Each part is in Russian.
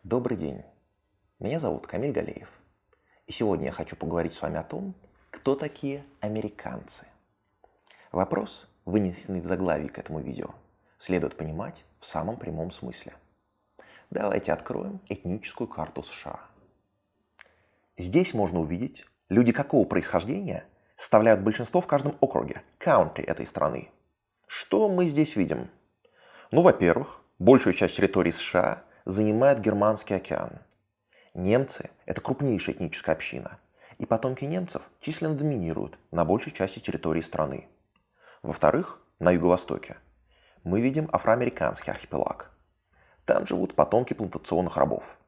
Добрый день. Меня зовут Камиль Галеев. И сегодня я хочу поговорить с вами о том, кто такие американцы. Вопрос, вынесенный в заглавии к этому видео, следует понимать в самом прямом смысле. Давайте откроем этническую карту США. Здесь можно увидеть, люди какого происхождения составляют большинство в каждом округе, county этой страны. Что мы здесь видим? Во-первых, большую часть территории США занимает Германский океан. Немцы – это крупнейшая этническая община, и потомки немцев численно доминируют на большей части территории страны. Во-вторых, на юго-востоке мы видим афроамериканский архипелаг. Там живут потомки плантационных рабов.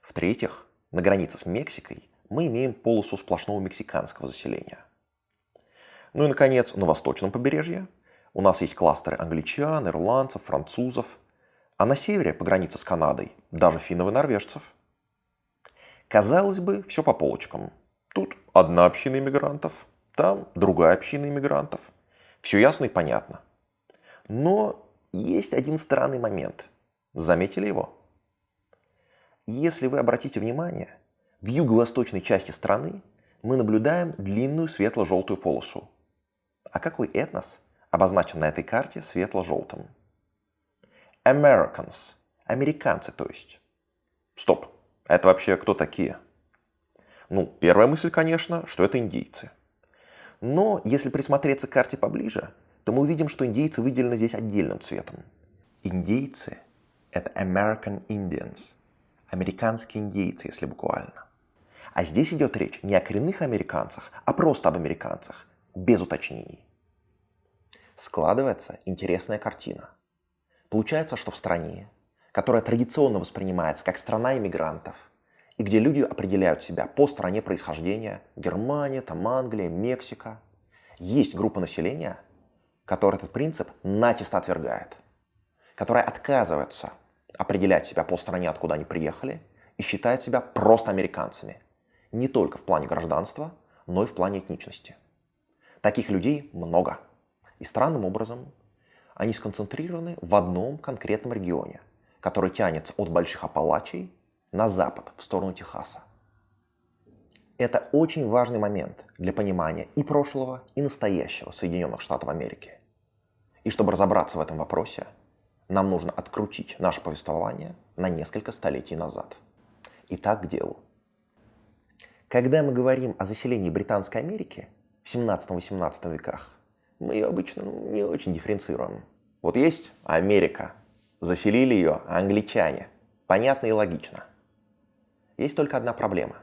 В-третьих, на границе с Мексикой мы имеем полосу сплошного мексиканского заселения. И, наконец, на восточном побережье у нас есть кластеры англичан, ирландцев, французов, а на севере, по границе с Канадой, даже финнов и норвежцев. Казалось бы, все по полочкам. Тут одна община иммигрантов, там другая община иммигрантов. Все ясно и понятно. Но есть один странный момент. Заметили его? Если вы обратите внимание, в юго-восточной части страны мы наблюдаем длинную светло-желтую полосу. А какой этнос обозначен на этой карте светло-желтым? Americans. Американцы, то есть. Стоп. Это вообще кто такие? Первая мысль, конечно, что это индейцы. Но если присмотреться к карте поближе, то мы увидим, что индейцы выделены здесь отдельным цветом. Индейцы – это American Indians. Американские индейцы, если буквально. А здесь идет речь не о коренных американцах, а просто об американцах, без уточнений. Складывается интересная картина. Получается, что в стране, которая традиционно воспринимается как страна иммигрантов, и где люди определяют себя по стране происхождения, Германия, Англия, Мексика, есть группа населения, которая этот принцип начисто отвергает, которая отказывается определять себя по стране, откуда они приехали, и считает себя просто американцами, не только в плане гражданства, но и в плане этничности. Таких людей много, и странным образом они сконцентрированы в одном конкретном регионе, который тянется от Больших Апалачей на запад, в сторону Техаса. Это очень важный момент для понимания и прошлого, и настоящего Соединенных Штатов Америки. И чтобы разобраться в этом вопросе, нам нужно открутить наше повествование на несколько столетий назад. Итак, к делу. Когда мы говорим о заселении Британской Америки в 17-18 веках, мы ее обычно не очень дифференцируем. Вот есть Америка, заселили ее англичане. Понятно и логично. Есть только одна проблема.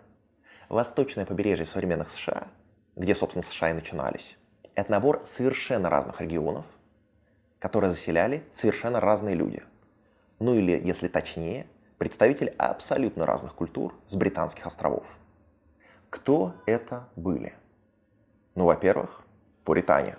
Восточное побережье современных США, где, собственно, США и начинались, это набор совершенно разных регионов, которые заселяли совершенно разные люди. Или, если точнее, представители абсолютно разных культур с британских островов. Кто это были? Во-первых, пуритане.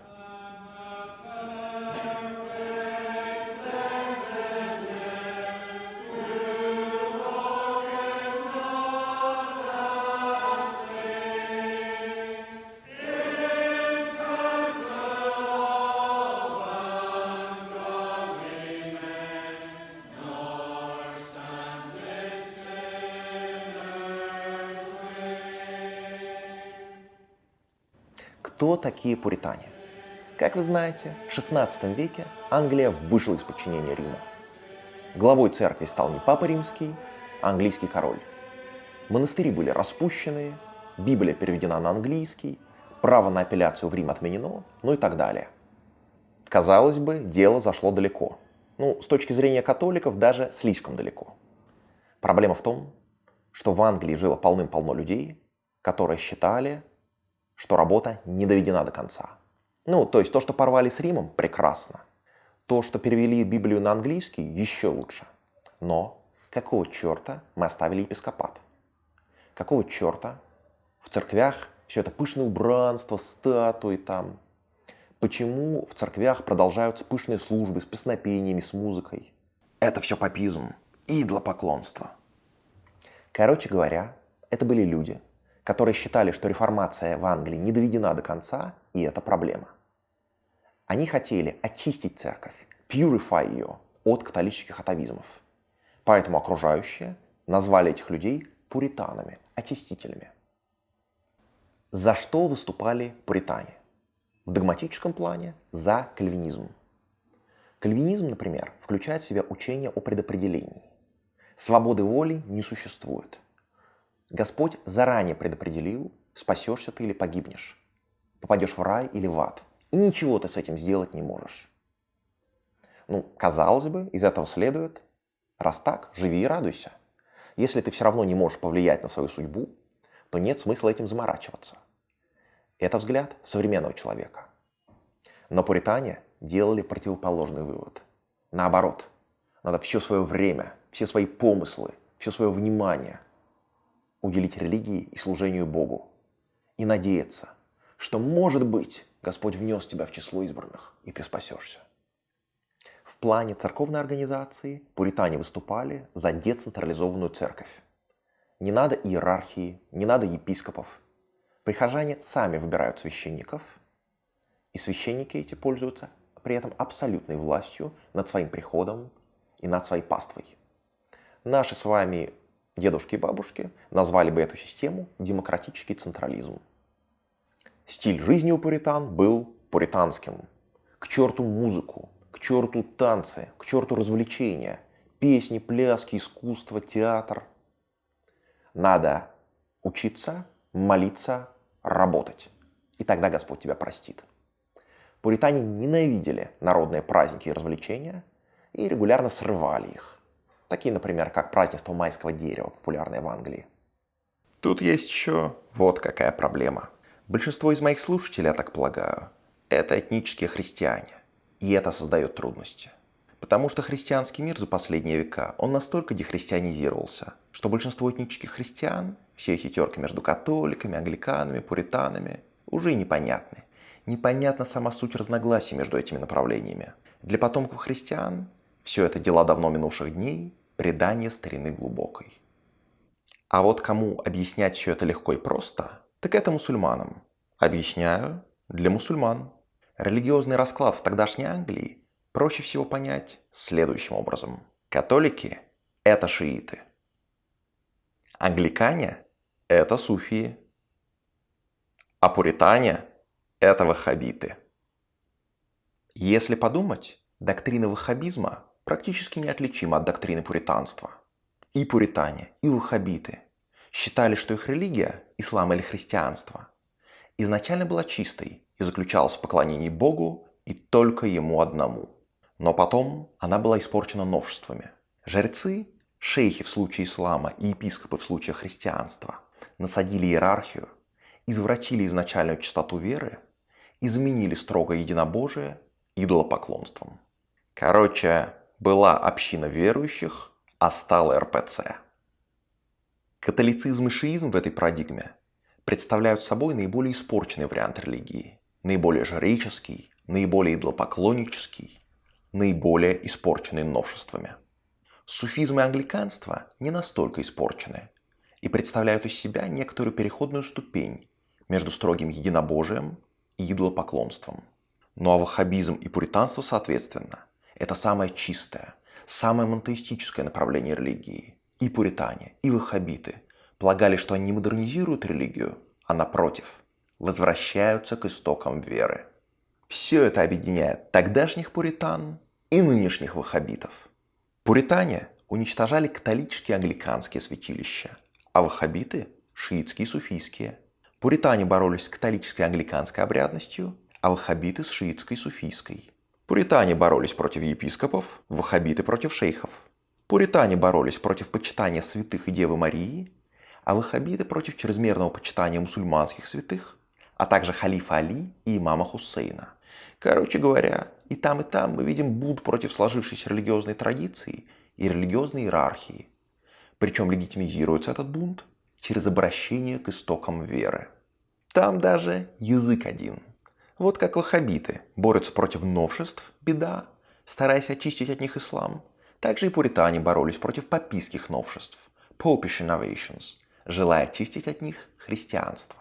Кто такие пуритане? Как вы знаете, в XVI веке Англия вышла из подчинения Рима. Главой церкви стал не Папа Римский, а английский король. Монастыри были распущены, Библия переведена на английский, право на апелляцию в Рим отменено, и так далее. Казалось бы, дело зашло далеко. С точки зрения католиков, даже слишком далеко. Проблема в том, что в Англии жило полным-полно людей, которые считали, что работа не доведена до конца. То есть то, что порвали с Римом, прекрасно. То, что перевели Библию на английский, еще лучше. Но какого черта мы оставили епископат? Какого черта в церквях все это пышное убранство, статуи там? Почему в церквях продолжаются пышные службы с песнопениями, с музыкой? Это все папизм, идолопоклонство. Короче говоря, это были люди, которые считали, что реформация в Англии не доведена до конца, и это проблема. Они хотели очистить церковь, purify ее от католических атовизмов. Поэтому окружающие назвали этих людей пуританами, очистителями. За что выступали пуритане? В догматическом плане за кальвинизм. Кальвинизм, например, включает в себя учение о предопределении. Свободы воли не существует. Господь заранее предопределил, спасешься ты или погибнешь, попадешь в рай или в ад, и ничего ты с этим сделать не можешь. Казалось бы, из этого следует, раз так, живи и радуйся. Если ты все равно не можешь повлиять на свою судьбу, то нет смысла этим заморачиваться. Это взгляд современного человека. Но пуритане делали противоположный вывод. Наоборот, надо все свое время, все свои помыслы, все свое внимание уделить религии и служению Богу. И надеяться, что, может быть, Господь внес тебя в число избранных, и ты спасешься. В плане церковной организации пуритане выступали за децентрализованную церковь. Не надо иерархии, не надо епископов. Прихожане сами выбирают священников, и священники эти пользуются при этом абсолютной властью над своим приходом и над своей паствой. Наши с вами дедушки и бабушки назвали бы эту систему демократический централизм. Стиль жизни у пуритан был пуританским. К черту музыку, к черту танцы, к черту развлечения, песни, пляски, искусство, театр. Надо учиться, молиться, работать. И тогда Господь тебя простит. Пуритане ненавидели народные праздники и развлечения и регулярно срывали их. Такие, например, как празднество майского дерева, популярное в Англии. Тут есть еще вот какая проблема. Большинство из моих слушателей, я так полагаю, это этнические христиане. И это создает трудности. Потому что христианский мир за последние века, он настолько дехристианизировался, что большинство этнических христиан, все эти терки между католиками, англиканами, пуританами, уже непонятны. Непонятна сама суть разногласий между этими направлениями. Для потомков христиан все это дела давно минувших дней, предание старины глубокой. А вот кому объяснять все это легко и просто, так это мусульманам. Объясняю для мусульман. Религиозный расклад в тогдашней Англии проще всего понять следующим образом. Католики – это шииты. Англикане – это суфии. А пуритане – это ваххабиты. Если подумать, доктрина ваххабизма практически неотличима от доктрины пуританства. И пуритане, и ваххабиты считали, что их религия, ислам или христианство, изначально была чистой и заключалась в поклонении Богу и только Ему одному. Но потом она была испорчена новшествами. Жрецы, шейхи в случае ислама и епископы в случае христианства насадили иерархию, извратили изначальную чистоту веры и заменили строгое единобожие идолопоклонством. Короче, была община верующих, а стала РПЦ. Католицизм и шиизм в этой парадигме представляют собой наиболее испорченный вариант религии, наиболее жреческий, наиболее идолопоклоннический, наиболее испорченный новшествами. Суфизм и англиканство не настолько испорчены и представляют из себя некоторую переходную ступень между строгим единобожием и идолопоклонством. Ну а ваххабизм и пуританство, соответственно, это самое чистое, самое монотеистическое направление религии. И пуритане, и ваххабиты полагали, что они не модернизируют религию, а напротив, возвращаются к истокам веры. Все это объединяет тогдашних пуритан и нынешних ваххабитов. Пуритане уничтожали католические и англиканские святилища, а ваххабиты – шиитские и суфийские. Пуритане боролись с католической и англиканской обрядностью, а ваххабиты с шиитской и суфийской. Пуритане боролись против епископов, ваххабиты против шейхов. Пуритане боролись против почитания святых и Девы Марии, а ваххабиты против чрезмерного почитания мусульманских святых, а также халифа Али и имама Хуссейна. Короче говоря, и там мы видим бунт против сложившейся религиозной традиции и религиозной иерархии. Причем легитимизируется этот бунт через обращение к истокам веры. Там даже язык один. Вот как ваххабиты борются против новшеств, беда, стараясь очистить от них ислам. Также и пуритане боролись против папистских новшеств, popish innovations, желая очистить от них христианство.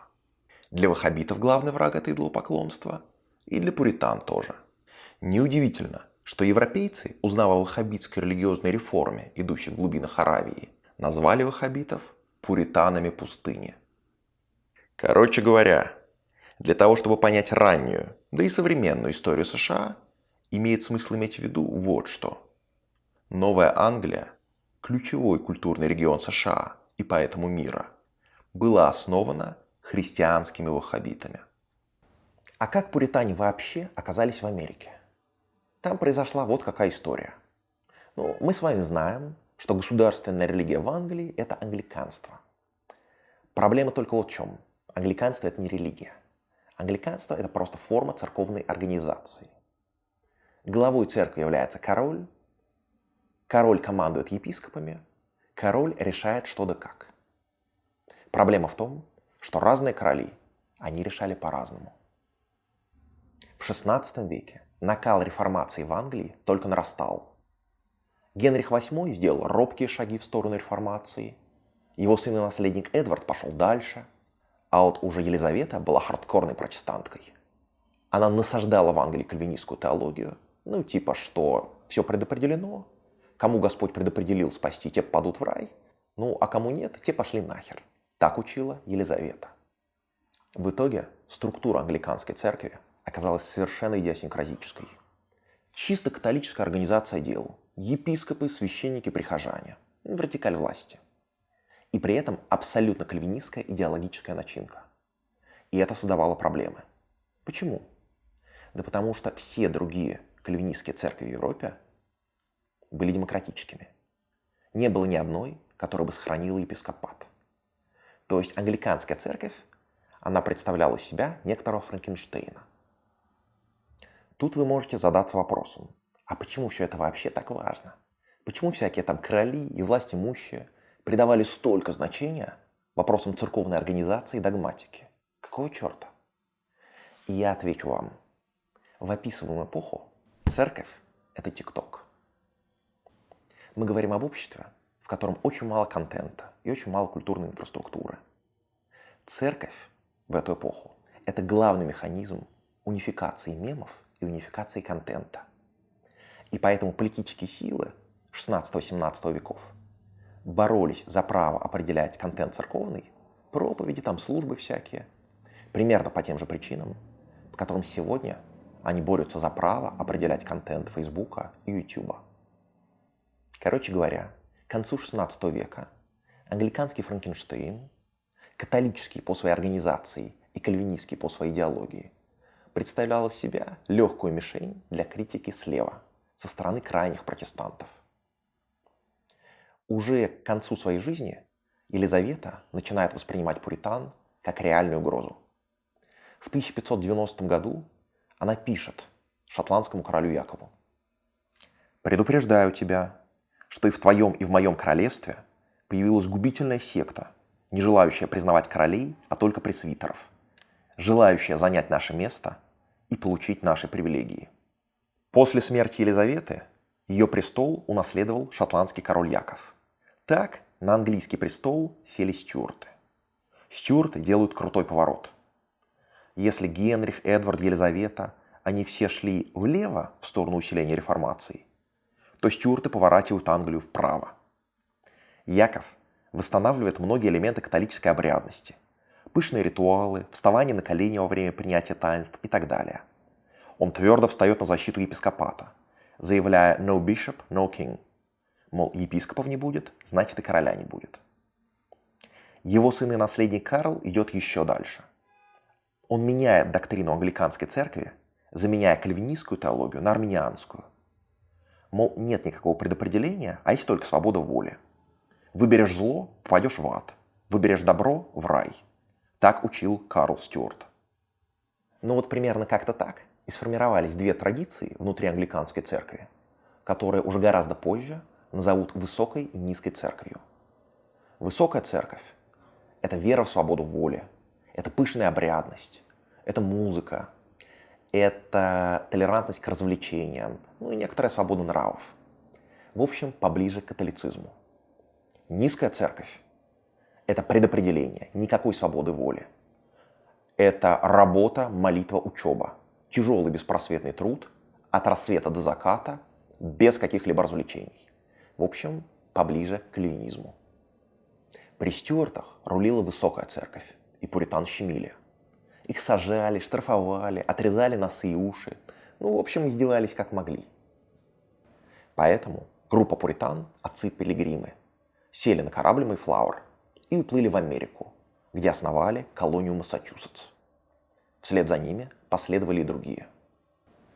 Для ваххабитов главный враг – это идолопоклонство, и для пуритан тоже. Неудивительно, что европейцы, узнав о ваххабитской религиозной реформе, идущей в глубинах Аравии, назвали ваххабитов пуританами пустыни. Короче говоря, для того, чтобы понять раннюю, да и современную историю США, имеет смысл иметь в виду вот что. Новая Англия, ключевой культурный регион США и поэтому мира, была основана христианскими ваххабитами. А как пуритане вообще оказались в Америке? Там произошла вот какая история. Мы с вами знаем, что государственная религия в Англии – это англиканство. Проблема только вот в чем. Англиканство – это не религия. Англиканство – это просто форма церковной организации. Главой церкви является король. Король командует епископами. Король решает что да как. Проблема в том, что разные короли, они решали по-разному. В XVI веке накал реформации в Англии только нарастал. Генрих VIII сделал робкие шаги в сторону реформации. Его сын и наследник Эдвард пошел дальше. А вот уже Елизавета была хардкорной протестанткой. Она насаждала в Англии кальвинистскую теологию. Типа, что все предопределено. Кому Господь предопределил спасти, те попадут в рай. А кому нет, те пошли нахер. Так учила Елизавета. В итоге структура англиканской церкви оказалась совершенно идиосинкразической. Чисто католическая организация дел. Епископы, священники, прихожане. Вертикаль власти. И при этом абсолютно кальвинистская идеологическая начинка. И это создавало проблемы. Почему? Да потому что все другие кальвинистские церкви в Европе были демократическими. Не было ни одной, которая бы сохранила епископат. То есть англиканская церковь, она представляла из себя некоторого Франкенштейна. Тут вы можете задаться вопросом, а почему все это вообще так важно? Почему всякие там короли и власть имущие придавали столько значения вопросам церковной организации и догматики? Какого черта? И я отвечу вам. В описываемую эпоху церковь – это ТикТок. Мы говорим об обществе, в котором очень мало контента и очень мало культурной инфраструктуры. Церковь в эту эпоху – это главный механизм унификации мемов и унификации контента. И поэтому политические силы XVI-XVII веков боролись за право определять контент церковный, проповеди, службы всякие, примерно по тем же причинам, по которым сегодня они борются за право определять контент Фейсбука и Ютуба. Короче говоря, к концу XVI века англиканский Франкенштейн, католический по своей организации и кальвинистский по своей идеологии, представлял из себя легкую мишень для критики слева, со стороны крайних протестантов. Уже к концу своей жизни Елизавета начинает воспринимать пуритан как реальную угрозу. В 1590 году она пишет шотландскому королю Якову: «Предупреждаю тебя, что и в твоем, и в моем королевстве появилась губительная секта, не желающая признавать королей, а только пресвитеров, желающая занять наше место и получить наши привилегии». После смерти Елизаветы ее престол унаследовал шотландский король Яков. Так на английский престол сели стюарты. Стюарты делают крутой поворот. Если Генрих, Эдвард, Елизавета, они все шли влево в сторону усиления реформации, то стюарты поворачивают Англию вправо. Яков восстанавливает многие элементы католической обрядности. Пышные ритуалы, вставание на колени во время принятия таинств и так далее. Он твердо встает на защиту епископата, заявляя «no bishop, no king». Мол, епископов не будет, значит и короля не будет. Его сын и наследник Карл идет еще дальше. Он меняет доктрину англиканской церкви, заменяя кальвинистскую теологию на арминианскую. Мол, нет никакого предопределения, а есть только свобода воли. Выберешь зло – попадешь в ад. Выберешь добро – в рай. Так учил Карл Стюарт. Примерно как-то так и сформировались две традиции внутри англиканской церкви, которые уже гораздо позже назовут высокой и низкой церковью. Высокая церковь – это вера в свободу воли, это пышная обрядность, это музыка, это толерантность к развлечениям, и некоторая свобода нравов. В общем, поближе к католицизму. Низкая церковь – это предопределение, никакой свободы воли. Это работа, молитва, учеба, тяжелый беспросветный труд, от рассвета до заката, без каких-либо развлечений. В общем, поближе к кальвинизму. При Стюартах рулила высокая церковь, и пуритан щемили. Их сажали, штрафовали, отрезали носы и уши. В общем, издевались как могли. Поэтому группа пуритан, отцы-пилигримы, сели на корабль Мэйфлауэр и уплыли в Америку, где основали колонию Массачусетс. Вслед за ними последовали и другие.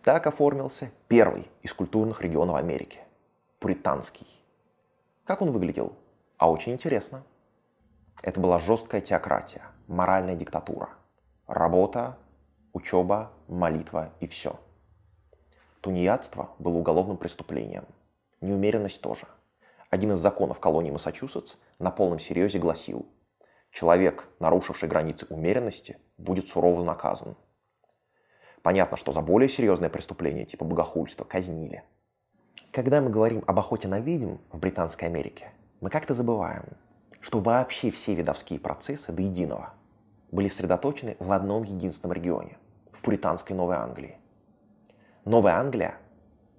Так оформился первый из культурных регионов Америки – пуританский. Как он выглядел? А очень интересно. Это была жесткая теократия, моральная диктатура. Работа, учеба, молитва и все. Тунеядство было уголовным преступлением. Неумеренность тоже. Один из законов колонии Массачусетс на полном серьезе гласил: человек, нарушивший границы умеренности, будет сурово наказан. Понятно, что за более серьезные преступления, типа богохульства, казнили. Когда мы говорим об охоте на ведьм в Британской Америке, мы как-то забываем, что вообще все видовские процессы до единого были сосредоточены в одном единственном регионе – в пуританской Новой Англии. Новая Англия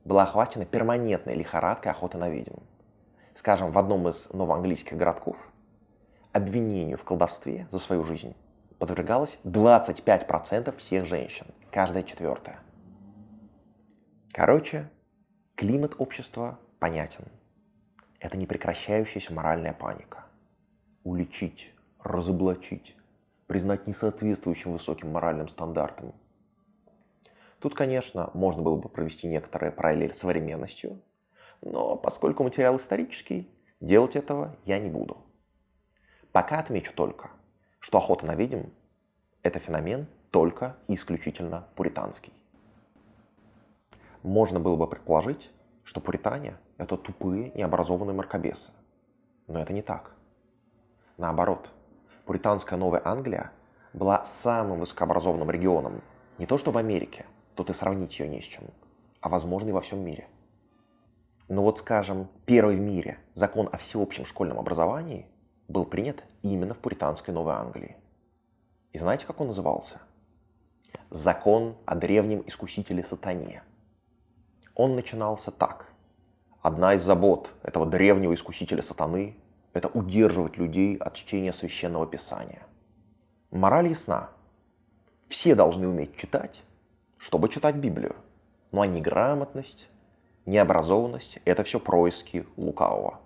была охвачена перманентной лихорадкой охоты на ведьм. Скажем, в одном из новоанглийских городков обвинению в колдовстве за свою жизнь подвергалось 25% всех женщин, каждая четвертая. Короче, климат общества понятен. Это непрекращающаяся моральная паника. Уличить, разоблачить, признать несоответствующим высоким моральным стандартам. Тут, конечно, можно было бы провести некоторые параллели с современностью, но поскольку материал исторический, делать этого я не буду. Пока отмечу только, что охота на ведьм – это феномен только и исключительно пуританский. Можно было бы предположить, что пуритане – это тупые, необразованные мракобесы. Но это не так. Наоборот, пуританская Новая Англия была самым высокообразованным регионом не то что в Америке, тут и сравнить ее не с чем, а возможно и во всем мире. Но вот, скажем, первый в мире закон о всеобщем школьном образовании был принят именно в пуританской Новой Англии. И знаете, как он назывался? Закон о древнем искусителе сатане. Он начинался так. Одна из забот этого древнего искусителя сатаны – это удерживать людей от чтения священного писания. Мораль ясна. Все должны уметь читать, чтобы читать Библию. А неграмотность, необразованность – это все происки лукавого.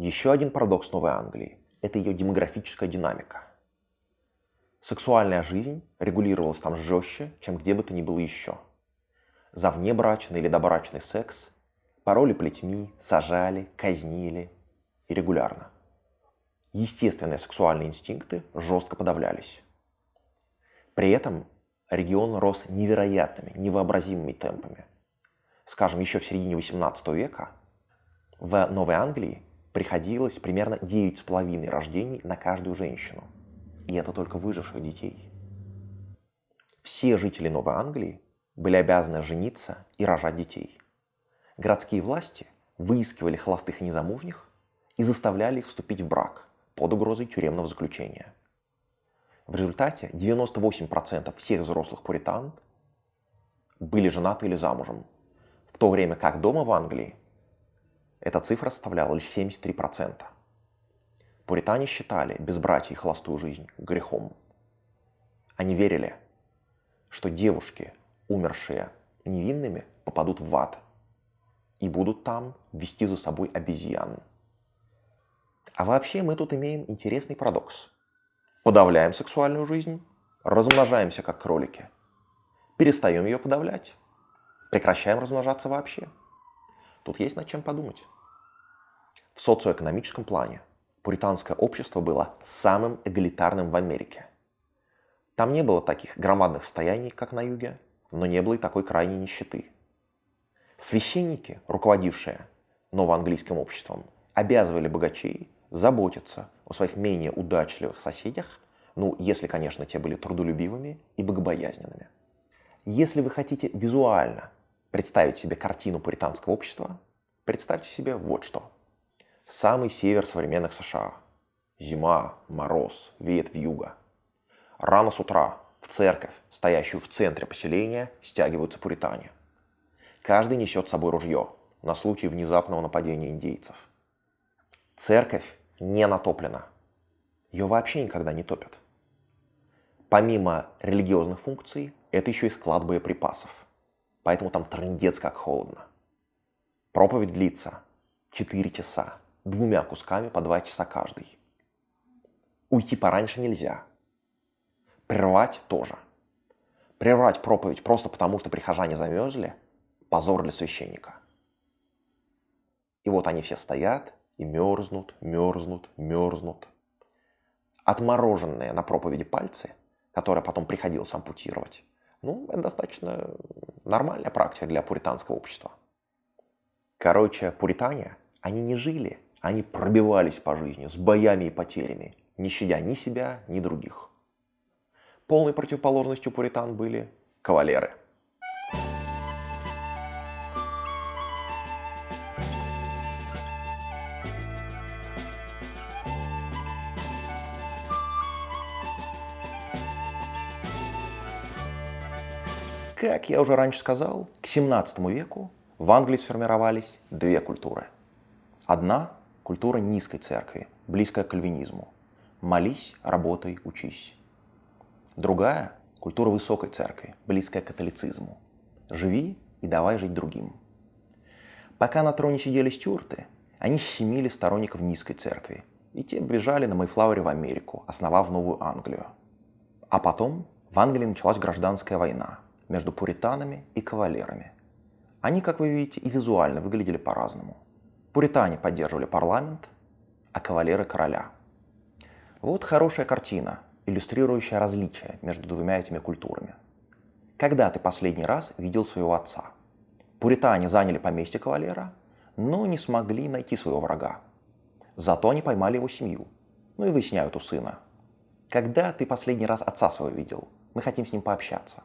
Еще один парадокс Новой Англии – это ее демографическая динамика. Сексуальная жизнь регулировалась там жестче, чем где бы то ни было еще. За внебрачный или добрачный секс пороли плетьми, сажали, казнили и регулярно. Естественные сексуальные инстинкты жестко подавлялись. При этом регион рос невероятными, невообразимыми темпами. Скажем, еще в середине XVIII века в Новой Англии приходилось примерно 9,5 рождений на каждую женщину. И это только выживших детей. Все жители Новой Англии были обязаны жениться и рожать детей. Городские власти выискивали холостых и незамужних и заставляли их вступить в брак под угрозой тюремного заключения. В результате 98% всех взрослых пуритан были женаты или замужем, в то время как дома в Англии эта цифра составляла лишь 73%. Пуритане считали безбрачие и холостую жизнь грехом. Они верили, что девушки, умершие невинными, попадут в ад и будут там вести за собой обезьян. А вообще мы тут имеем интересный парадокс. Подавляем сексуальную жизнь, размножаемся как кролики. Перестаем ее подавлять, прекращаем размножаться вообще. Тут есть над чем подумать. В социоэкономическом плане пуританское общество было самым эгалитарным в Америке. Там не было таких громадных состояний, как на юге, но не было и такой крайней нищеты. Священники, руководившие новоанглийским обществом, обязывали богачей заботиться о своих менее удачливых соседях, если, конечно, те были трудолюбивыми и богобоязненными. Если вы хотите визуально представить себе картину пуританского общества, представьте себе вот что. Самый север современных США. Зима, мороз, веет вьюга. Рано с утра В церковь, стоящую в центре поселения, стягиваются пуритане. Каждый несет с собой ружье на случай внезапного нападения индейцев. Церковь не натоплена. Ее вообще никогда не топят. Помимо религиозных функций, это еще и склад боеприпасов. Поэтому там трындец как холодно. Проповедь длится 4 часа, 2 кусками по 2 часа каждый. Уйти пораньше нельзя. Прервать тоже. Прервать проповедь просто потому, что прихожане замерзли – позор для священника. И вот они все стоят и мерзнут, мерзнут, мерзнут. Отмороженные на проповеди пальцы, которые потом приходилось ампутировать, это достаточно нормальная практика для пуританского общества. Короче, пуритане, они не жили, они пробивались по жизни с боями и потерями, не щадя ни себя, ни других. Полной противоположностью пуритан были кавалеры. Как я уже раньше сказал, к 17 веку в Англии сформировались 2 культуры. Одна – культура низкой церкви, близкая к кальвинизму. Молись, работай, учись. Другая – культура высокой церкви, близкая к католицизму. Живи и давай жить другим. Пока на троне сидели стюарты, они щемили сторонников низкой церкви, и те бежали на Мэйфлауэре в Америку, основав Новую Англию. А потом в Англии началась гражданская война между пуританами и кавалерами. Они, как вы видите, и визуально выглядели по-разному. Пуритане поддерживали парламент, а кавалеры – короля. Вот хорошая картина, иллюстрирующая различия между 2 этими культурами. Когда ты последний раз видел своего отца? Пуритане заняли поместье кавалера, но не смогли найти своего врага. Зато они поймали его семью, и выясняют у сына. Когда ты последний раз отца своего видел? Мы хотим с ним пообщаться.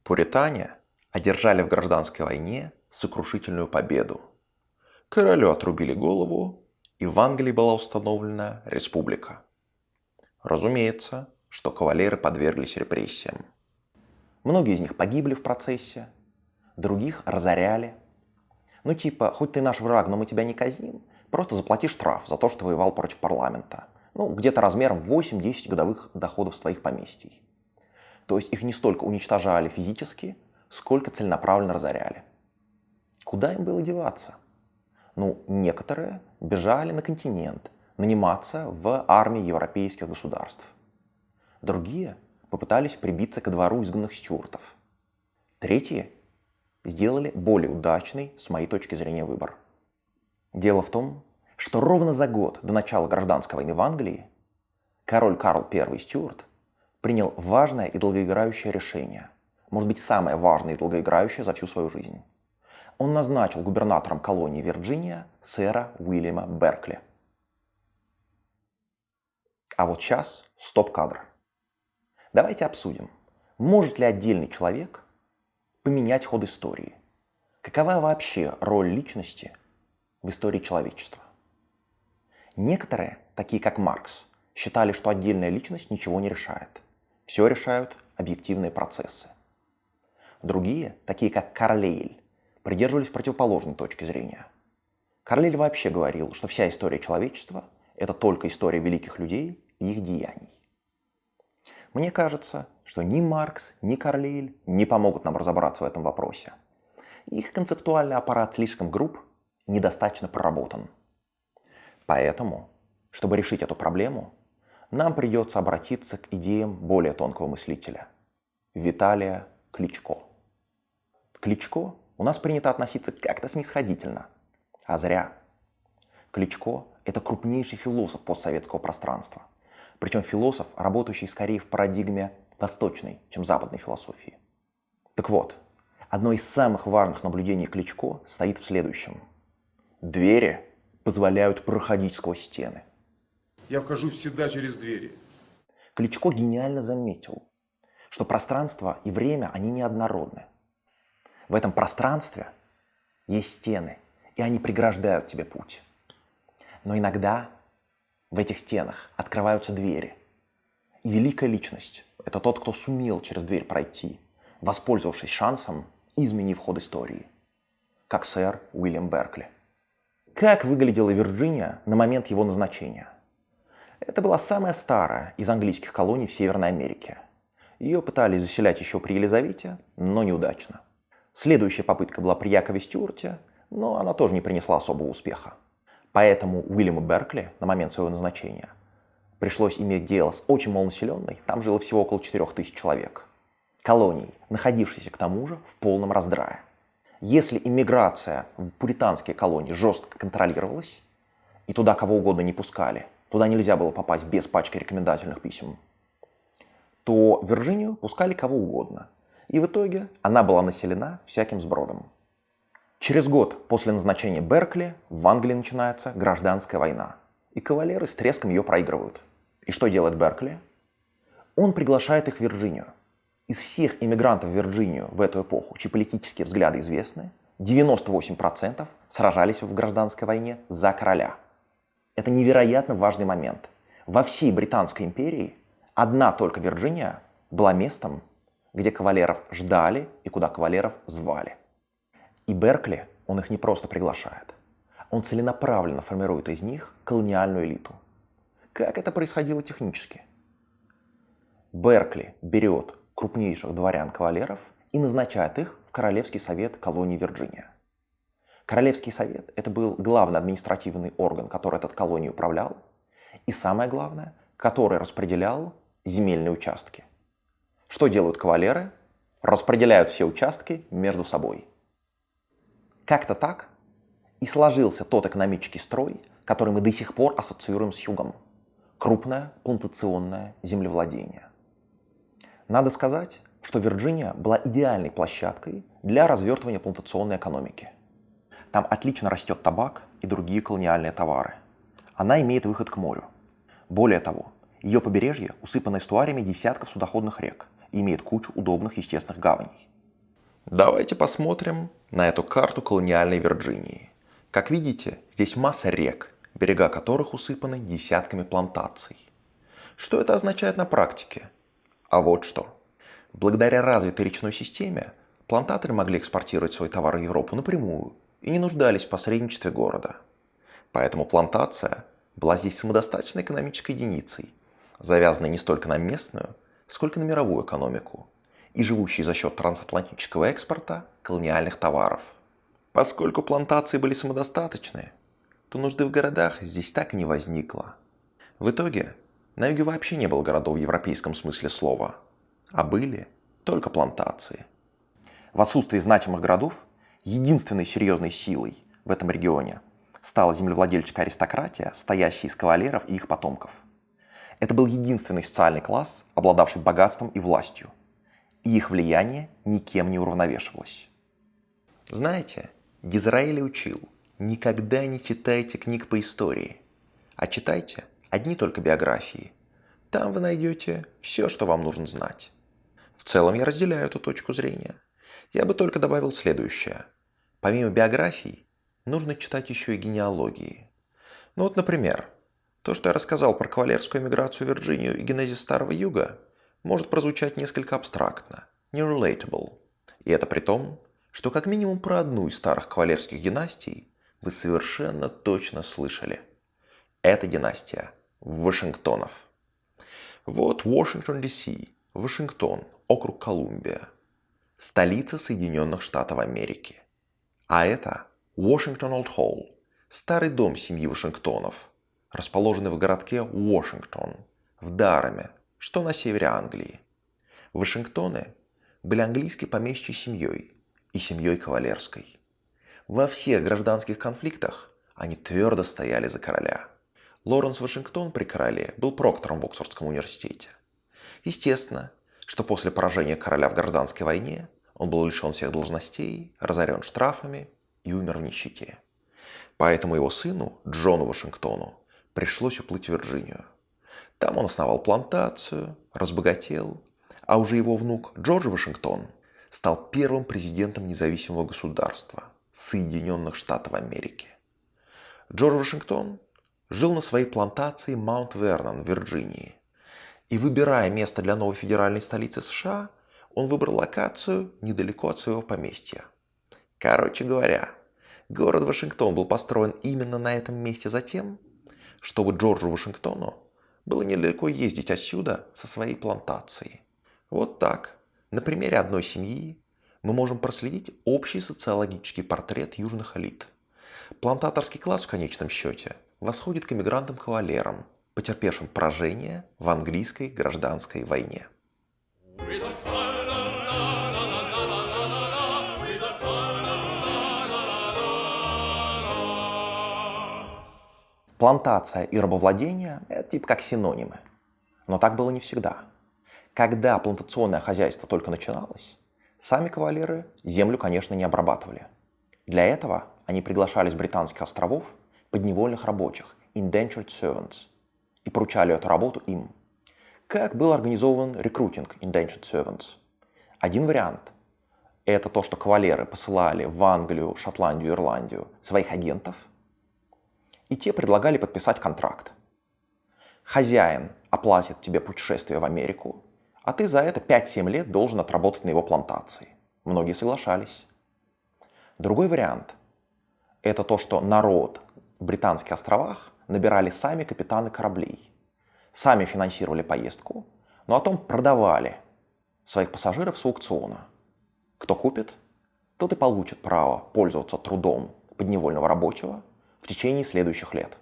Пуритане одержали в гражданской войне сокрушительную победу. Королю отрубили голову, и в Англии была установлена республика. Разумеется, что кавалеры подверглись репрессиям. Многие из них погибли в процессе, других разоряли. Хоть ты наш враг, но мы тебя не казним, просто заплати штраф за то, что воевал против парламента. Где-то размером в 8-10 годовых доходов с твоих поместий. То есть их не столько уничтожали физически, сколько целенаправленно разоряли. Куда им было деваться? Некоторые бежали на континент, наниматься в армии европейских государств. Другие попытались прибиться ко двору изгнанных стюартов. Третьи сделали более удачный, с моей точки зрения, выбор. Дело в том, что ровно за год до начала гражданской войны в Англии король Карл I Стюарт принял важное и долгоиграющее решение, может быть, самое важное и долгоиграющее за всю свою жизнь. Он назначил губернатором колонии Вирджиния сэра Уильяма Беркли. А вот сейчас стоп-кадр. Давайте обсудим, может ли отдельный человек поменять ход истории? Какова вообще роль личности в истории человечества? Некоторые, такие как Маркс, считали, что отдельная личность ничего не решает. Все решают объективные процессы. Другие, такие как Карлейль, придерживались противоположной точки зрения. Карлейль вообще говорил, что вся история человечества – это только история великих людей и их деяний. Мне кажется, что ни Маркс, ни Карлейль не помогут нам разобраться в этом вопросе. Их концептуальный аппарат слишком груб и недостаточно проработан. Поэтому, чтобы решить эту проблему, нам придется обратиться к идеям более тонкого мыслителя – Виталия Кличко. К Кличко у нас принято относиться как-то снисходительно, а зря. Кличко – это крупнейший философ постсоветского пространства, причем философ, работающий скорее в парадигме восточной, чем западной философии. Так вот, одно из самых важных наблюдений Кличко стоит в следующем. Двери позволяют проходить сквозь стены. Я вхожу всегда через двери. Кличко гениально заметил, что пространство и время, они неоднородны. В этом пространстве есть стены, и они преграждают тебе путь. Но иногда в этих стенах открываются двери, и великая личность – это тот, кто сумел через дверь пройти, воспользовавшись шансом и изменив ход истории, как сэр Уильям Беркли. Как выглядела Вирджиния на момент его назначения? Это была самая старая из английских колоний в Северной Америке. Ее пытались заселять еще при Елизавете, но неудачно. Следующая попытка была при Якове Стюарте, но она тоже не принесла особого успеха. Поэтому Уильяму Беркли на момент своего назначения пришлось иметь дело с очень малонаселенной, там жило всего около 4000 человек, колонией, находившейся к тому же в полном раздрае. Если иммиграция в пуританские колонии жестко контролировалась, и туда кого угодно не пускали, туда нельзя было попасть без пачки рекомендательных писем, то в Вирджинию пускали кого угодно. И в итоге она была населена всяким сбродом. Через год после назначения Беркли в Англии начинается гражданская война. И кавалеры с треском ее проигрывают. И что делает Беркли? Он приглашает их в Вирджинию. Из всех иммигрантов в Вирджинию в эту эпоху, чьи политические взгляды известны, 98% сражались в гражданской войне за короля. Это невероятно важный момент. Во всей Британской империи одна только Вирджиния была местом, где кавалеров ждали и куда кавалеров звали. И Беркли, он их не просто приглашает. Он целенаправленно формирует из них колониальную элиту. Как это происходило технически? Беркли берет крупнейших дворян-кавалеров и назначает их в Королевский совет колонии Вирджиния. Королевский совет – это был главный административный орган, который этот колонией управлял, и самое главное, который распределял земельные участки. Что делают кавалеры? Распределяют все участки между собой. Как-то так и сложился тот экономический строй, который мы до сих пор ассоциируем с югом. Крупное плантационное землевладение. Надо сказать, что Вирджиния была идеальной площадкой для развертывания плантационной экономики. Там отлично растет табак и другие колониальные товары. Она имеет выход к морю. Более того, ее побережье усыпано эстуариями десятков судоходных рек и имеет кучу удобных естественных гаваней. Давайте посмотрим на эту карту колониальной Вирджинии. Как видите, здесь масса рек, берега которых усыпаны десятками плантаций. Что это означает на практике? А вот что. Благодаря развитой речной системе плантаторы могли экспортировать свои товары в Европу напрямую и не нуждались в посредничестве города. Поэтому плантация была здесь самодостаточной экономической единицей, завязанной не столько на местную, сколько на мировую экономику, и живущей за счет трансатлантического экспорта колониальных товаров. Поскольку плантации были самодостаточны, то нужды в городах здесь так и не возникло. В итоге на юге вообще не было городов в европейском смысле слова, а были только плантации. В отсутствии значимых городов единственной серьезной силой в этом регионе стала землевладельческая аристократия, стоящая из кавалеров и их потомков. Это был единственный социальный класс, обладавший богатством и властью, и их влияние никем не уравновешивалось. Знаете, Дизраэли учил: никогда не читайте книг по истории, а читайте одни только биографии. Там вы найдете все, что вам нужно знать. В целом я разделяю эту точку зрения. Я бы только добавил следующее. Помимо биографий, нужно читать еще и генеалогии. Ну вот, например, то, что я рассказал про кавалерскую эмиграцию в Вирджинию и генезис Старого Юга, может прозвучать несколько абстрактно, не relatable. И это при том, что как минимум про одну из старых кавалерских династий вы совершенно точно слышали. Это династия Вашингтонов. Вот Вашингтон, Д.С., Вашингтон, округ Колумбия, столица Соединенных Штатов Америки. А это Вашингтон-Олд-Холл, старый дом семьи Вашингтонов, расположенный в городке Вашингтон, в Дараме, что на севере Англии. Вашингтоны были английской помещичьей семьей и семьей кавалерской. Во всех гражданских конфликтах они твердо стояли за короля. Лоренс Вашингтон при короле был проктором в Оксфордском университете. Естественно, что после поражения короля в гражданской войне он был лишен всех должностей, разорен штрафами и умер в нищете. Поэтому его сыну, Джону Вашингтону, пришлось уплыть в Вирджинию. Там он основал плантацию, разбогател, а уже его внук Джордж Вашингтон стал первым президентом независимого государства Соединенных Штатов Америки. Джордж Вашингтон жил на своей плантации Маунт-Вернон в Вирджинии. И выбирая место для новой федеральной столицы США, он выбрал локацию недалеко от своего поместья. Короче говоря, город Вашингтон был построен именно на этом месте затем, чтобы Джорджу Вашингтону было недалеко ездить отсюда со своей плантацией. Вот так, на примере одной семьи, мы можем проследить общий социологический портрет южных элит. Плантаторский класс в конечном счете восходит к эмигрантам-кавалерам, потерпевшим поражение в английской гражданской войне. Плантация и рабовладение – это типа как синонимы. Но так было не всегда. Когда плантационное хозяйство только начиналось, сами кавалеры землю, конечно, не обрабатывали. Для этого они приглашали с британских островов подневольных рабочих, indentured servants, и поручали эту работу им. Как был организован рекрутинг indentured servants? Один вариант – это то, что кавалеры посылали в Англию, Шотландию, Ирландию своих агентов, и те предлагали подписать контракт. Хозяин оплатит тебе путешествие в Америку, а ты за это 5-7 лет должен отработать на его плантации. Многие соглашались. Другой вариант – это то, что народ в Британских островах набирали сами капитаны кораблей, сами финансировали поездку, но потом продавали своих пассажиров с аукциона. Кто купит, тот и получит право пользоваться трудом подневольного рабочего в течение следующих лет.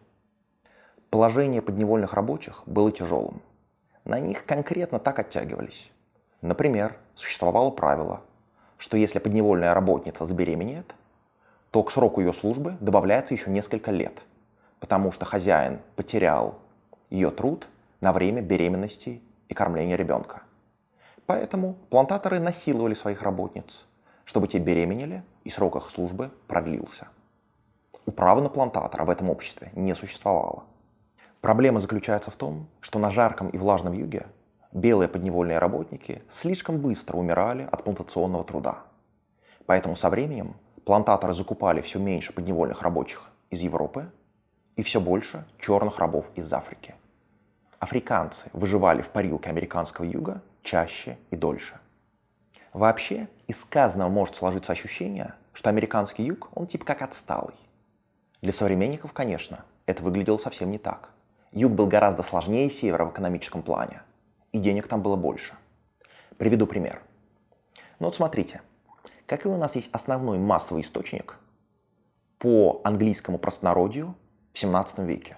Положение подневольных рабочих было тяжелым. На них конкретно так оттягивались. Например, существовало правило, что если подневольная работница забеременеет, то к сроку ее службы добавляется еще несколько лет, потому что хозяин потерял ее труд на время беременности и кормления ребенка. Поэтому плантаторы насиловали своих работниц, чтобы те беременели и срок их службы продлился. Управы на плантатора в этом обществе не существовало. Проблема заключается в том, что на жарком и влажном юге белые подневольные работники слишком быстро умирали от плантационного труда. Поэтому со временем плантаторы закупали все меньше подневольных рабочих из Европы и все больше черных рабов из Африки. Африканцы выживали в парилке американского юга чаще и дольше. Вообще, из сказанного может сложиться ощущение, что американский юг, он типа как отсталый. Для современников, конечно, это выглядело совсем не так. Юг был гораздо сложнее севера в экономическом плане, и денег там было больше. Приведу пример. Ну вот смотрите, какой у нас есть основной массовый источник по английскому простонародью в 17 веке?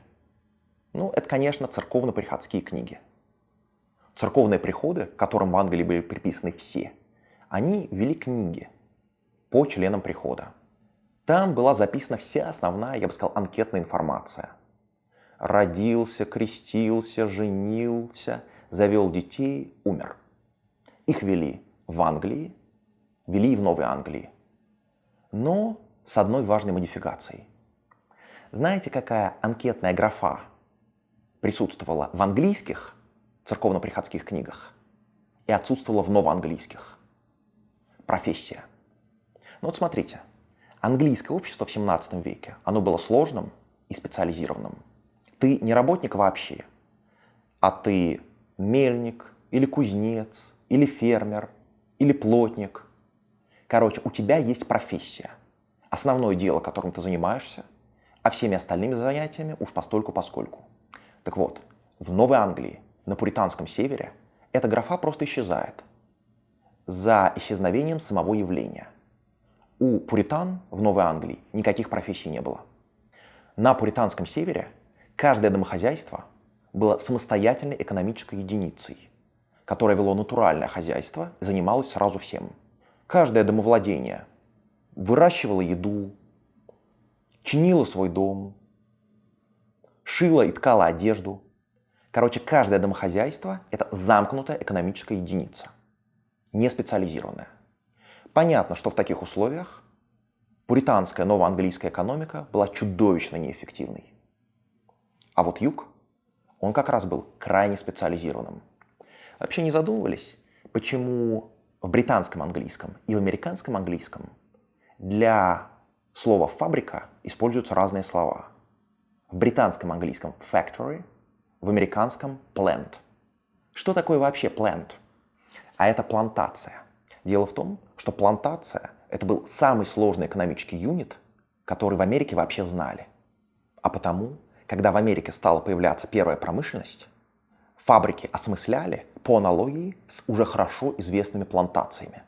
Ну, это, конечно, церковно-приходские книги. Церковные приходы, которым в Англии были приписаны все, они вели книги по членам прихода. Там была записана вся основная, я бы сказал, анкетная информация. Родился, крестился, женился, завел детей, умер. Их вели в Англии, вели и в Новой Англии. Но с одной важной модификацией. Знаете, какая анкетная графа присутствовала в английских церковно-приходских книгах и отсутствовала в новоанглийских? Профессия. Ну вот смотрите, английское общество в 17 веке, оно было сложным и специализированным. Ты не работник вообще, а ты мельник, или кузнец, или фермер, или плотник. Короче, у тебя есть профессия, основное дело, которым ты занимаешься, а всеми остальными занятиями уж постольку-поскольку. Так вот, в Новой Англии, на пуританском севере, эта графа просто исчезает за исчезновением самого явления. У пуритан в Новой Англии никаких профессий не было. На пуританском севере каждое домохозяйство было самостоятельной экономической единицей, которое вело натуральное хозяйство и занималось сразу всем. Каждое домовладение выращивало еду, чинило свой дом, шило и ткало одежду. Короче, каждое домохозяйство – это замкнутая экономическая единица, не специализированная. Понятно, что в таких условиях пуританская новоанглийская экономика была чудовищно неэффективной. А вот юг, он как раз был крайне специализированным. Вообще не задумывались, почему в британском английском и в американском английском для слова «фабрика» используются разные слова. В британском английском factory, в американском plant. Что такое вообще plant? А это плантация. Дело в том, что плантация – это был самый сложный экономический юнит, который в Америке вообще знали. А потому, когда в Америке стала появляться первая промышленность, фабрики осмысляли по аналогии с уже хорошо известными плантациями.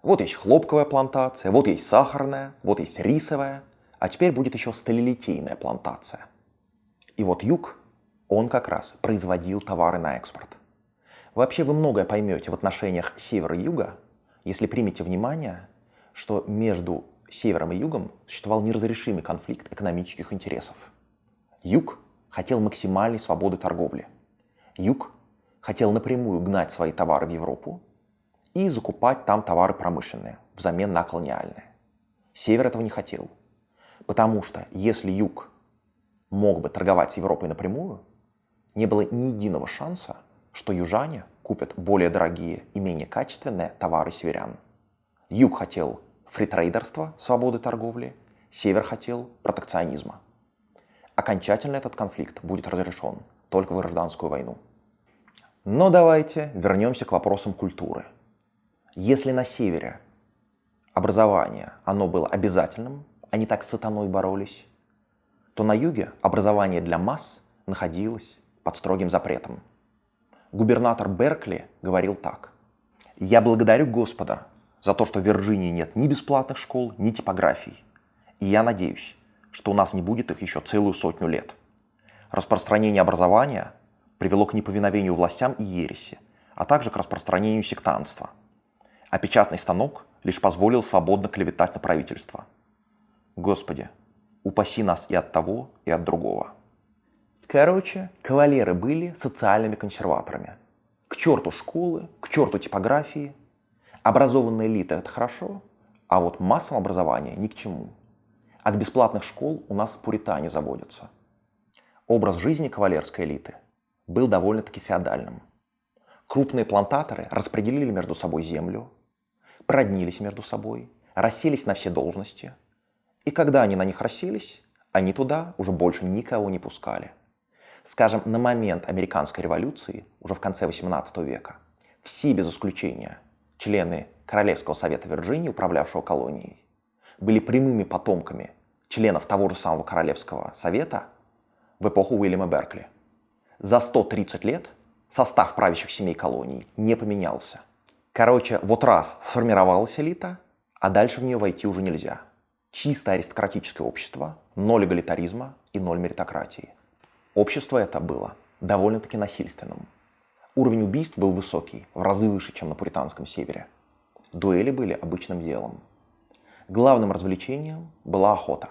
Вот есть хлопковая плантация, вот есть сахарная, вот есть рисовая, а теперь будет еще сталелитейная плантация. И вот юг, он как раз производил товары на экспорт. Вообще вы многое поймете в отношениях севера и юга, если примете внимание, что между севером и югом существовал неразрешимый конфликт экономических интересов. Юг хотел максимальной свободы торговли. Юг хотел напрямую гнать свои товары в Европу и закупать там товары промышленные взамен на колониальные. Север этого не хотел, потому что если юг мог бы торговать с Европой напрямую, не было ни единого шанса, что южане купят более дорогие и менее качественные товары северян. Юг хотел фритрейдерства, свободы торговли, север хотел протекционизма. Окончательно этот конфликт будет разрешен только в гражданскую войну. Но давайте вернемся к вопросам культуры. Если на севере образование, оно было обязательным, они так с сатаной боролись, то на юге образование для масс находилось под строгим запретом. Губернатор Беркли говорил так: «Я благодарю Господа за то, что в Вирджинии нет ни бесплатных школ, ни типографий. И я надеюсь, что у нас не будет их еще целую 100 лет. Распространение образования привело к неповиновению властям и ереси, а также к распространению сектантства. А печатный станок лишь позволил свободно клеветать на правительство. Господи, упаси нас и от того, и от другого». Короче, кавалеры были социальными консерваторами. К черту школы, к черту типографии. Образованная элита – это хорошо, а вот массовое образование ни к чему. От бесплатных школ у нас пуритане заводятся. Образ жизни кавалерской элиты был довольно-таки феодальным. Крупные плантаторы распределили между собой землю, проднились между собой, расселись на все должности. И когда они на них расселись, они туда уже больше никого не пускали. Скажем, на момент американской революции, уже в конце XVIII века, все без исключения члены Королевского совета Вирджинии, управлявшего колонией, были прямыми потомками членов того же самого Королевского совета в эпоху Уильяма Беркли. За 130 лет состав правящих семей колоний не поменялся. Короче, вот раз сформировалась элита, а дальше в нее войти уже нельзя. Чисто аристократическое общество, ноль эгалитаризма и ноль меритократии. Общество это было довольно-таки насильственным. Уровень убийств был высокий, в разы выше, чем на пуританском севере. Дуэли были обычным делом. Главным развлечением была охота.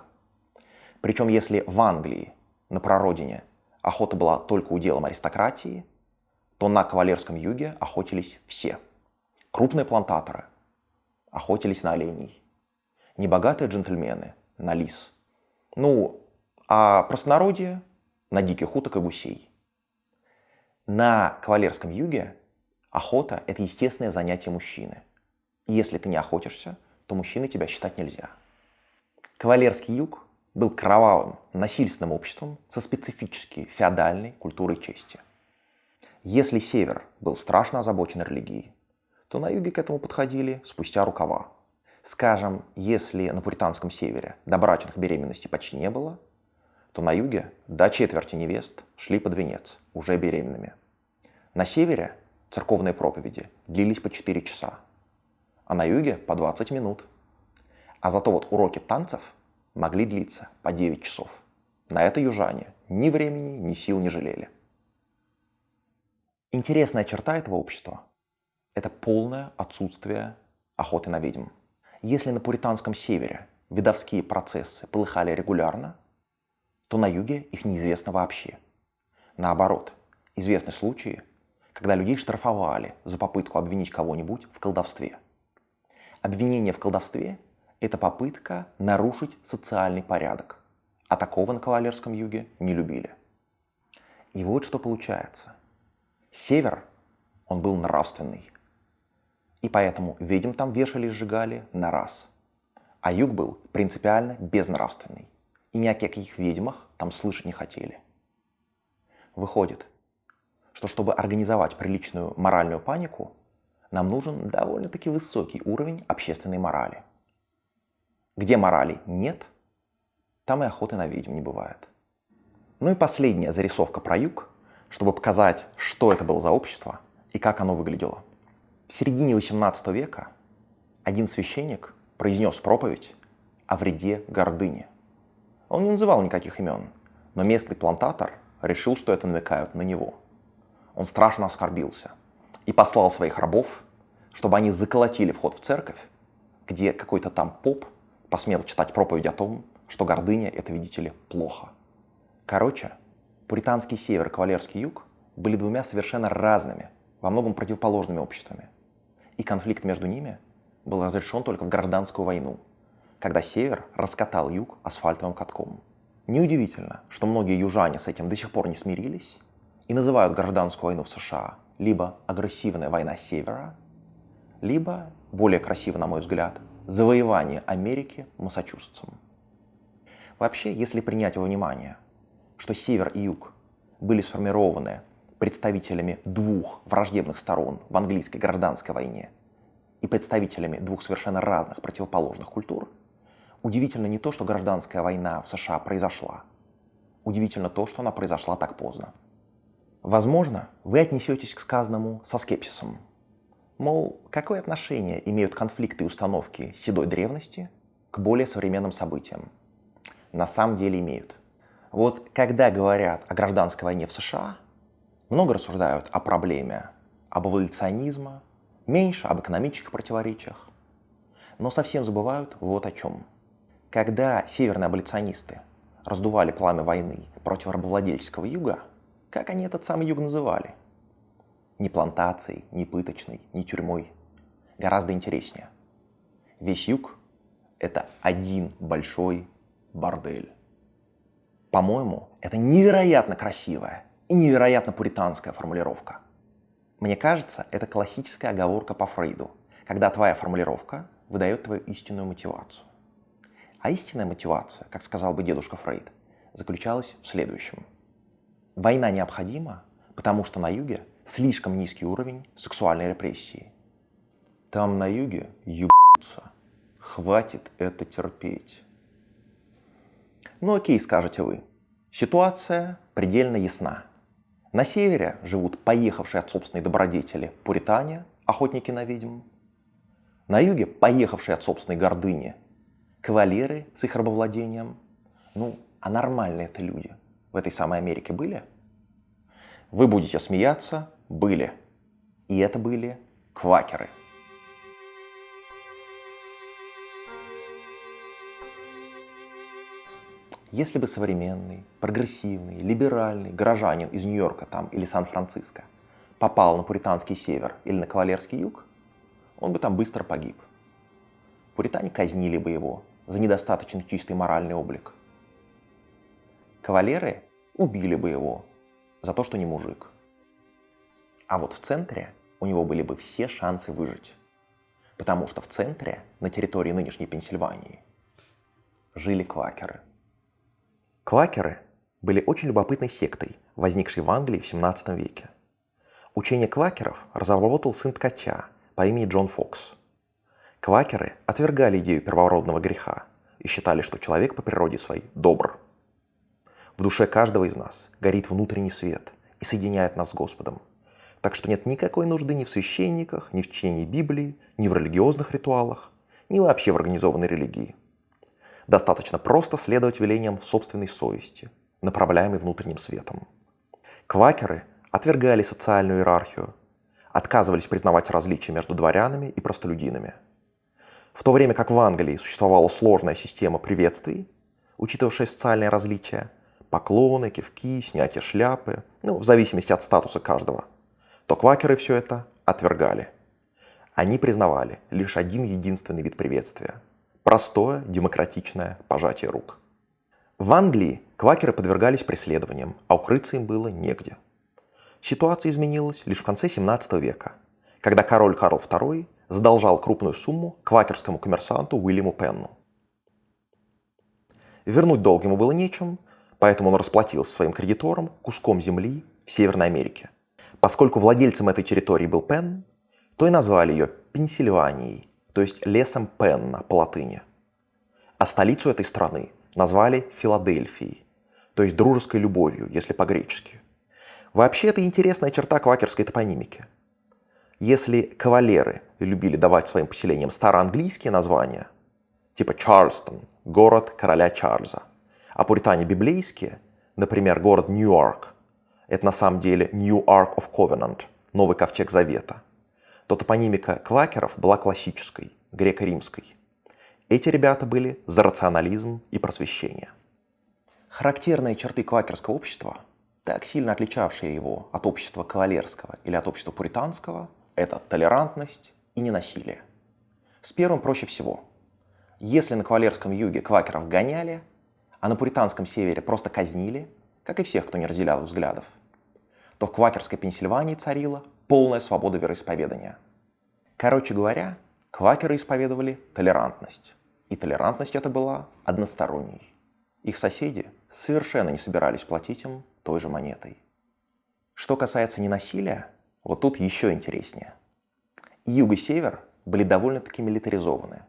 Причем если в Англии, на прародине, охота была только уделом аристократии, то на кавалерском юге охотились все. Крупные плантаторы охотились на оленей. Небогатые джентльмены – на лис. А простонародье – на диких уток и гусей. На кавалерском юге охота – это естественное занятие мужчины. И если ты не охотишься, то мужчиной тебя считать нельзя. Кавалерский юг был кровавым, насильственным обществом со специфической феодальной культурой чести. Если север был страшно озабочен религией, то на юге к этому подходили спустя рукава. Скажем, если на пуританском севере добрачных беременностей почти не было, то на юге до четверти невест шли под венец, уже беременными. На севере церковные проповеди длились по 4 часа, а на юге по 20 минут. А зато вот уроки танцев могли длиться по 9 часов. На это южане ни времени, ни сил не жалели. Интересная черта этого общества – это полное отсутствие охоты на ведьм. Если на пуританском севере ведовские процессы полыхали регулярно, то на юге их неизвестно вообще. Наоборот, известны случаи, когда людей штрафовали за попытку обвинить кого-нибудь в колдовстве. Обвинение в колдовстве – это попытка нарушить социальный порядок, а такого на кавалерском юге не любили. И вот что получается. Север, он был нравственный, и поэтому ведьм там вешали и сжигали на раз. А юг был принципиально безнравственный, и ни о каких ведьмах там слышать не хотели. Выходит, что чтобы организовать приличную моральную панику, нам нужен довольно-таки высокий уровень общественной морали. Где морали нет, там и охоты на ведьм не бывает. Ну и последняя зарисовка про юг, чтобы показать, что это было за общество и как оно выглядело. В середине XVIII века один священник произнес проповедь о вреде гордыни. Он не называл никаких имен, но местный плантатор решил, что это намекают на него. Он страшно оскорбился и послал своих рабов, чтобы они заколотили вход в церковь, где какой-то там поп посмел читать проповедь о том, что гордыня — это, видите ли, плохо. Короче, пуританский север и кавалерский юг были двумя совершенно разными, во многом противоположными обществами. И конфликт между ними был разрешен только в гражданскую войну, когда север раскатал юг асфальтовым катком. Неудивительно, что многие южане с этим до сих пор не смирились и называют гражданскую войну в США либо агрессивная война севера, либо, более красиво, на мой взгляд, завоевание Америки Массачусетсом. Вообще, если принять во внимание, что север и юг были сформированы представителями двух враждебных сторон в английской гражданской войне и представителями двух совершенно разных противоположных культур, удивительно не то, что гражданская война в США произошла. Удивительно то, что она произошла так поздно. Возможно, вы отнесетесь к сказанному со скепсисом. Мол, какое отношение имеют конфликты и установки седой древности к более современным событиям? На самом деле имеют. Вот когда говорят о гражданской войне в США, много рассуждают о проблеме об эволюционизме, меньше об экономических противоречиях, но совсем забывают вот о чем. Когда северные аболиционисты раздували пламя войны против рабовладельческого юга, как они этот самый юг называли? Ни плантацией, ни пыточной, ни тюрьмой. Гораздо интереснее. Весь юг — это один большой бордель. По-моему, это невероятно красивая и невероятно пуританская формулировка. Мне кажется, это классическая оговорка по Фрейду, когда твоя формулировка выдает твою истинную мотивацию. А истинная мотивация, как сказал бы дедушка Фрейд, заключалась в следующем. Война необходима, потому что на юге слишком низкий уровень сексуальной репрессии. Там на юге ебутся. Хватит это терпеть. Ну окей, скажете вы. Ситуация предельно ясна. На севере живут поехавшие от собственной добродетели пуритане, охотники на ведьм. На юге поехавшие от собственной гордыни кавалеры с их рабовладением. Ну, а нормальные это люди в этой самой Америке были? Вы будете смеяться, были. И это были квакеры. Если бы современный, прогрессивный, либеральный горожанин из Нью-Йорка там или Сан-Франциско попал на пуританский север или на кавалерский юг, он бы там быстро погиб. Пуритане казнили бы его за недостаточно чистый моральный облик. Кавалеры убили бы его за то, что не мужик. А вот в центре у него были бы все шансы выжить. Потому что в центре, на территории нынешней Пенсильвании, жили квакеры. Квакеры были очень любопытной сектой, возникшей в Англии в 17 веке. Учение квакеров разработал сын ткача по имени Джон Фокс. Квакеры отвергали идею первородного греха и считали, что человек по природе своей добр. В душе каждого из нас горит внутренний свет и соединяет нас с Господом. Так что нет никакой нужды ни в священниках, ни в чтении Библии, ни в религиозных ритуалах, ни вообще в организованной религии. Достаточно просто следовать велениям собственной совести, направляемой внутренним светом. Квакеры отвергали социальную иерархию, отказывались признавать различия между дворянами и простолюдинами. В то время как в Англии существовала сложная система приветствий, учитывавшая социальные различия, поклоны, кивки, снятие шляпы, в зависимости от статуса каждого, то квакеры все это отвергали. Они признавали лишь один единственный вид приветствия – простое, демократичное пожатие рук. В Англии квакеры подвергались преследованиям, а укрыться им было негде. Ситуация изменилась лишь в конце 17 века, когда король Карл II задолжал крупную сумму квакерскому коммерсанту Уильяму Пенну. Вернуть долг ему было нечем, поэтому он расплатился своим кредиторам куском земли в Северной Америке. Поскольку владельцем этой территории был Пенн, то и назвали ее Пенсильванией, то есть лесом Пенна по латыни. А столицу этой страны назвали Филадельфией, то есть дружеской любовью, если по-гречески. Вообще, это интересная черта квакерской топонимики. Если кавалеры любили давать своим поселениям староанглийские названия, типа Чарльстон, город короля Чарльза, а пуритане библейские, например, город Ньюарк, это на самом деле New Ark of Covenant, новый ковчег завета, то топонимика квакеров была классической, греко-римской. Эти ребята были за рационализм и просвещение. Характерные черты квакерского общества, так сильно отличавшие его от общества кавалерского или от общества пуританского, это толерантность и ненасилие. С первым проще всего. Если на кавалерском юге квакеров гоняли, а на пуританском севере просто казнили, как и всех, кто не разделял их взглядов, то в квакерской Пенсильвании царила полная свобода вероисповедания. Короче говоря, квакеры исповедовали толерантность. И толерантность эта была односторонней. Их соседи совершенно не собирались платить им той же монетой. Что касается ненасилия, вот тут еще интереснее. И юг и север были довольно-таки милитаризованы,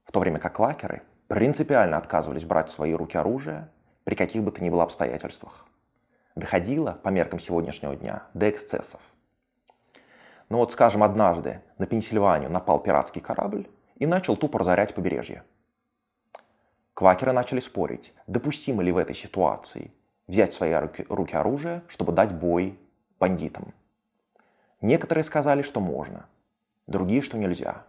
в то время как квакеры принципиально отказывались брать в свои руки оружие при каких бы то ни было обстоятельствах. Доходило, по меркам сегодняшнего дня, до эксцессов. Но вот, скажем, однажды на Пенсильванию напал пиратский корабль и начал тупо разорять побережье. Квакеры начали спорить, допустимо ли в этой ситуации взять в свои руки оружие, чтобы дать бой бандитам. Некоторые сказали, что можно, другие, что нельзя.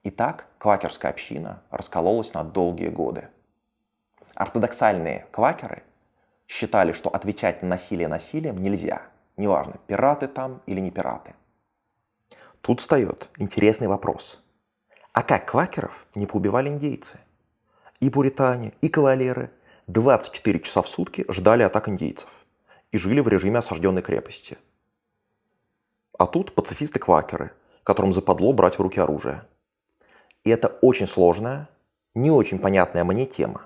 И так квакерская община раскололась на долгие годы. Ортодоксальные квакеры считали, что отвечать на насилие насилием нельзя, неважно, пираты там или не пираты. Тут встает интересный вопрос. А как квакеров не поубивали индейцы? И пуритане, и кавалеры 24 часа в сутки ждали атак индейцев и жили в режиме осажденной крепости. А тут пацифисты-квакеры, которым западло брать в руки оружие. И это очень сложная, не очень понятная мне тема.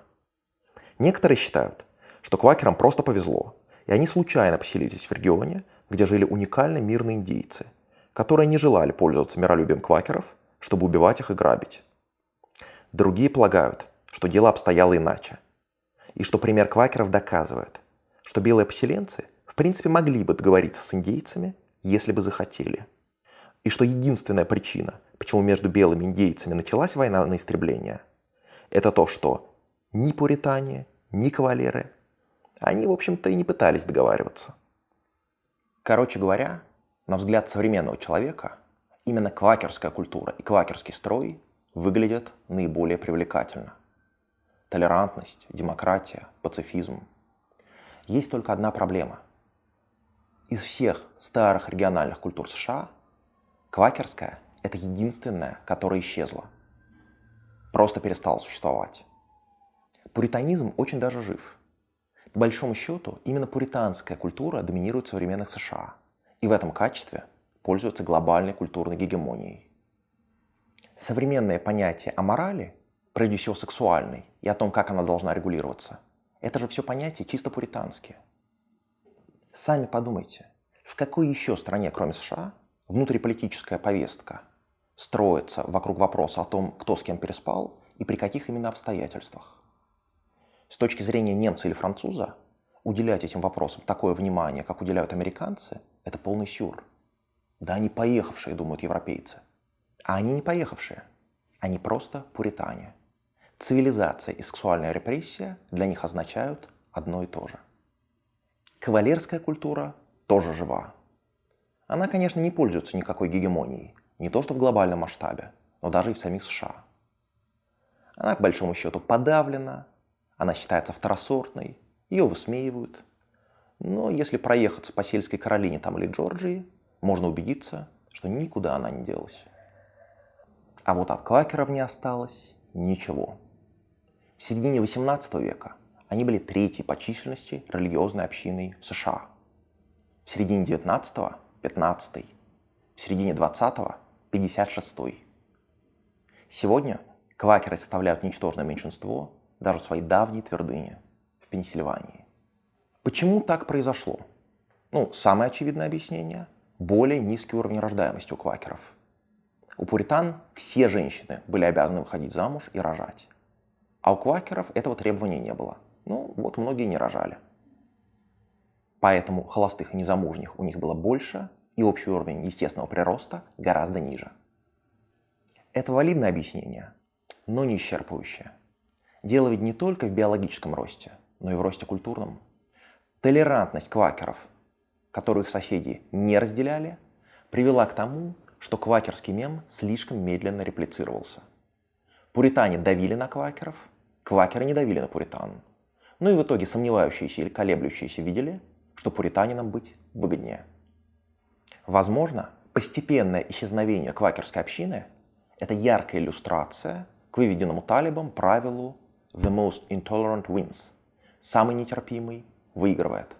Некоторые считают, что квакерам просто повезло, и они случайно поселились в регионе, где жили уникально мирные индейцы, которые не желали пользоваться миролюбием квакеров, чтобы убивать их и грабить. Другие полагают, что дело обстояло иначе, и что пример квакеров доказывает, что белые поселенцы в принципе могли бы договориться с индейцами, если бы захотели, и что единственная причина, почему между белыми индейцами началась война на истребление, это то, что ни пуритане, ни кавалеры, они, в общем-то, и не пытались договариваться. Короче говоря, на взгляд современного человека, именно квакерская культура и квакерский строй выглядят наиболее привлекательно. Толерантность, демократия, пацифизм. Есть только одна проблема. Из всех старых региональных культур США квакерская – это единственная, которая исчезла. Просто перестала существовать. Пуританизм очень даже жив. По большому счету, именно пуританская культура доминирует в современных США и в этом качестве пользуется глобальной культурной гегемонией. Современное понятие о морали, прежде всего сексуальной, и о том, как она должна регулироваться, это же все понятия чисто пуританские. Сами подумайте, в какой еще стране, кроме США, внутриполитическая повестка строится вокруг вопроса о том, кто с кем переспал и при каких именно обстоятельствах. С точки зрения немца или француза, уделять этим вопросам такое внимание, как уделяют американцы, это полный сюр. Да они поехавшие, думают европейцы. А они не поехавшие. Они просто пуритане. Цивилизация и сексуальная репрессия для них означают одно и то же. Кавалерская культура тоже жива. Она, конечно, не пользуется никакой гегемонией, не то что в глобальном масштабе, но даже и в самих США. Она, к большому счету, подавлена, она считается второсортной, ее высмеивают. Но если проехаться по сельской Каролине там, или Джорджии, можно убедиться, что никуда она не делась. А вот от квакеров не осталось ничего. В середине XVIII века они были третьей по численности религиозной общиной в США. В середине XIX – 15-й. В середине XX – 56-й. Сегодня квакеры составляют ничтожное меньшинство даже в своей давней твердыне в Пенсильвании. Почему так произошло? Самое очевидное объяснение – более низкий уровень рождаемости у квакеров. У пуритан все женщины были обязаны выходить замуж и рожать. А у квакеров этого требования не было. Многие не рожали. Поэтому холостых и незамужних у них было больше, и общий уровень естественного прироста гораздо ниже. Это валидное объяснение, но не исчерпывающее. Дело ведь не только в биологическом росте, но и в росте культурном. Толерантность квакеров, которую их соседи не разделяли, привела к тому, что квакерский мем слишком медленно реплицировался. Пуритане давили на квакеров, квакеры не давили на пуритан. И в итоге сомневающиеся или колеблющиеся видели, что пуританинам быть выгоднее. Возможно, постепенное исчезновение квакерской общины – это яркая иллюстрация к выведенному талибам правилу «the most intolerant wins» – «самый нетерпимый выигрывает».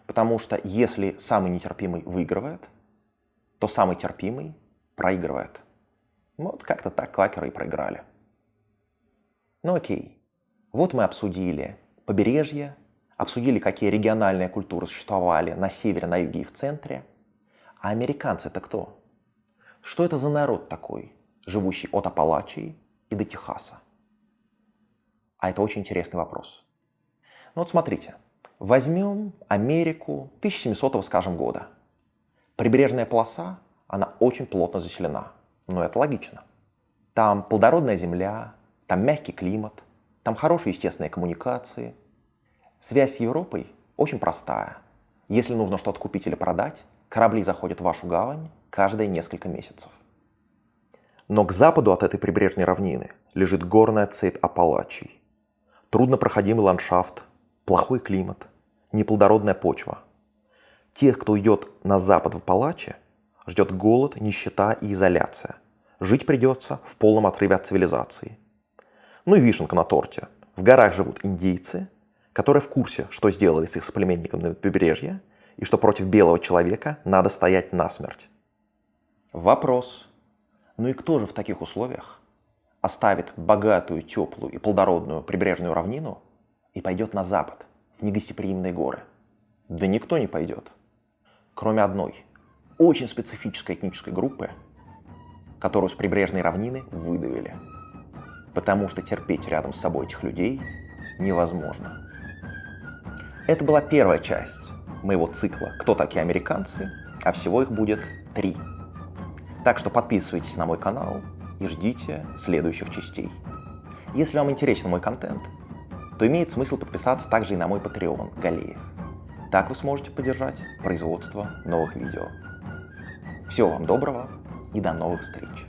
Потому что если самый нетерпимый выигрывает, то самый терпимый проигрывает. Как-то так квакеры и проиграли. Окей. Вот мы обсудили побережье, обсудили, какие региональные культуры существовали на севере, на юге и в центре. А американцы-то кто? Что это за народ такой, живущий от Апалачии и до Техаса? А это очень интересный вопрос. Смотрите, возьмем Америку 1700-го, скажем, года. Прибрежная полоса, она очень плотно заселена. Это логично. Там плодородная земля, там мягкий климат, там хорошие естественные коммуникации. Связь с Европой очень простая. Если нужно что-то купить или продать, корабли заходят в вашу гавань каждые несколько месяцев. Но к западу от этой прибрежной равнины лежит горная цепь Апалачий. Труднопроходимый ландшафт, плохой климат, неплодородная почва. Тех, кто идет на запад в Апалачи, ждет голод, нищета и изоляция. Жить придется в полном отрыве от цивилизации. И вишенка на торте. В горах живут индейцы, которые в курсе, что сделали с их соплеменниками на побережье, и что против белого человека надо стоять насмерть. Вопрос. И кто же в таких условиях оставит богатую, теплую и плодородную прибрежную равнину и пойдет на запад, в негостеприимные горы? Да никто не пойдет. Кроме одной, очень специфической этнической группы, которую с прибрежной равнины выдавили. Потому что терпеть рядом с собой этих людей невозможно. Это была первая часть моего цикла «Кто такие американцы?», а всего их будет 3. Так что подписывайтесь на мой канал и ждите следующих частей. Если вам интересен мой контент, то имеет смысл подписаться также и на мой Patreon Галеев. Так вы сможете поддержать производство новых видео. Всего вам доброго и до новых встреч!